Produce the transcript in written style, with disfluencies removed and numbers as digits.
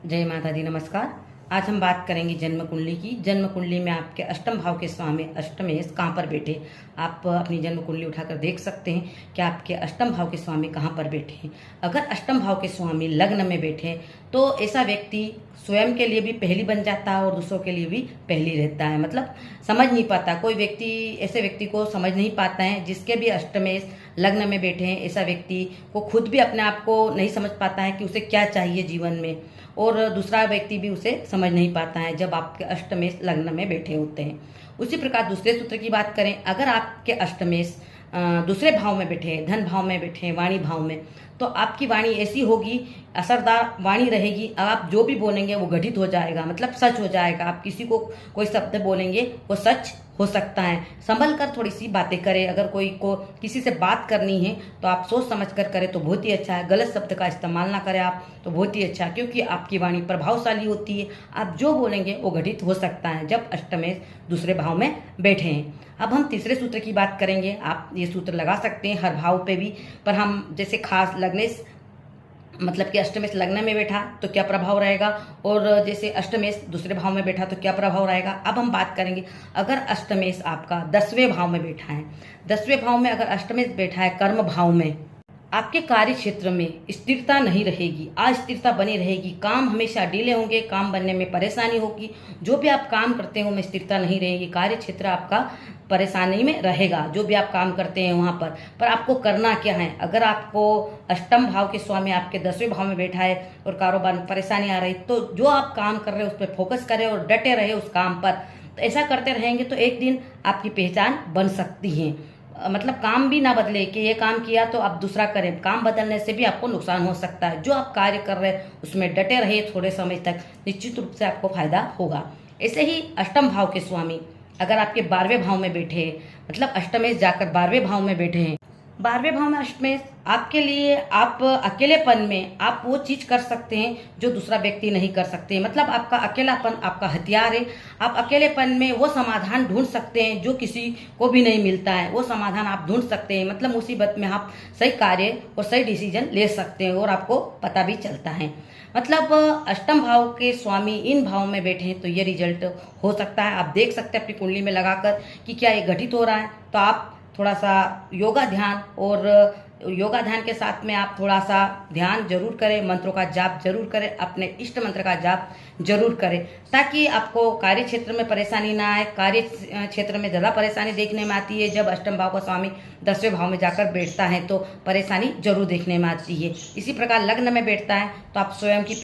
जय माता दी। नमस्कार। आज हम बात करेंगे जन्म कुंडली की। जन्म कुंडली में आपके अष्टम भाव के स्वामी अष्टमेश कहाँ पर बैठे। आप अपनी जन्म कुंडली उठाकर देख सकते हैं कि आपके अष्टम भाव के स्वामी कहाँ पर बैठे हैं। अगर अष्टम भाव के स्वामी लग्न में बैठे तो ऐसा व्यक्ति स्वयं के लिए भी पहली बन जाता है और दूसरों के लिए भी पहली रहता है। मतलब समझ नहीं पाता, कोई व्यक्ति ऐसे व्यक्ति को समझ नहीं पाता है जिसके भी अष्टमेश लग्न में बैठे हैं। ऐसा व्यक्ति को खुद भी अपने आप को नहीं समझ पाता है कि उसे क्या चाहिए जीवन में, और दूसरा व्यक्ति भी उसे समझ नहीं पाता है जब आपके अष्टमेश लग्न में बैठे होते हैं। उसी प्रकार दूसरे सूत्र की बात करें, अगर आपके अष्टमेश दूसरे भाव में बैठे हैं, धन भाव में बैठे हैं, वाणी भाव में, तो आपकी वाणी ऐसी होगी, असरदार वाणी रहेगी। आप जो भी बोलेंगे वो घटित हो जाएगा, मतलब सच हो जाएगा। आप किसी को कोई शब्द बोलेंगे वो सच हो सकता है। संभल कर थोड़ी सी बातें करें। अगर कोई को किसी से बात करनी है तो आप सोच समझ कर करें तो बहुत ही अच्छा है। गलत शब्द का इस्तेमाल ना करें आप तो बहुत ही अच्छा है, क्योंकि आपकी वाणी प्रभावशाली होती है। आप जो बोलेंगे वो घटित हो सकता है जब अष्टमेश दूसरे भाव में बैठे हैं। अब हम तीसरे सूत्र की बात करेंगे। आप ये सूत्र लगा सकते हैं हर भाव पे भी, पर हम जैसे खास लग्नेश मतलब कि अष्टमेश लग्न में बैठा तो क्या प्रभाव रहेगा, और जैसे अष्टमेश दूसरे भाव में बैठा तो क्या प्रभाव रहेगा। अब हम बात करेंगे, अगर अष्टमेश आपका 10वें भाव में बैठा है, 10वें भाव में अगर अष्टमेश बैठा है कर्म भाव में, आपके कार्य क्षेत्र में स्थिरता नहीं रहेगी, अस्थिरता बनी रहेगी। काम हमेशा डिले होंगे, काम बनने में परेशानी होगी। जो भी आप काम करते हो में स्थिरता नहीं रहेगी। कार्य क्षेत्र आपका परेशानी में रहेगा, जो भी आप काम करते हैं वहाँ पर आपको करना क्या है। अगर आपको अष्टम भाव के स्वामी आपके 10वें भाव में बैठा है और कारोबार में परेशानी आ रही, तो जो आप काम कर रहे हैं उस पर फोकस करें और डटे रहे उस काम पर। तो ऐसा करते रहेंगे तो एक दिन आपकी पहचान बन सकती है। मतलब काम भी ना बदले कि ये काम किया तो आप दूसरा करें। काम बदलने से भी आपको नुकसान हो सकता है। जो आप कार्य कर रहे हैं उसमें डटे रहिए थोड़े समय तक, निश्चित रूप से आपको फायदा होगा। ऐसे ही अष्टम भाव के स्वामी अगर आपके 12वें भाव में बैठे हैं, मतलब अष्टमेश जाकर 12वें भाव में बैठे हैं, 12वें भाव में अष्टमेश आपके लिए, आप अकेलेपन में आप वो चीज कर सकते हैं जो दूसरा व्यक्ति नहीं कर सकते। मतलब आपका अकेलापन आपका हथियार है। आप अकेलेपन में वो समाधान ढूंढ सकते हैं जो किसी को भी नहीं मिलता है। वो समाधान आप ढूंढ सकते हैं। मतलब मुसीबत में आप सही कार्य और सही डिसीजन ले सकते हैं और आपको पता भी चलता है। मतलब अष्टम भाव के स्वामी इन भाव में बैठे हैं तो ये रिजल्ट हो सकता है। आप देख सकते हैं अपनी कुंडली में लगाकर कि क्या ये घटित हो रहा है। तो आप थोड़ा सा योगा ध्यान, और योगा ध्यान के साथ में आप थोड़ा सा ध्यान जरूर करें, मंत्रों का जाप जरूर करें, अपने इष्ट मंत्र का जाप जरूर करें, ताकि आपको कार्य क्षेत्र में परेशानी ना आए। कार्य क्षेत्र में ज़्यादा परेशानी देखने में आती है जब अष्टम भाव का स्वामी 10वें भाव में जाकर बैठता है, तो परेशानी जरूर देखने में आती है। इसी प्रकार लग्न में बैठता है तो आप स्वयं की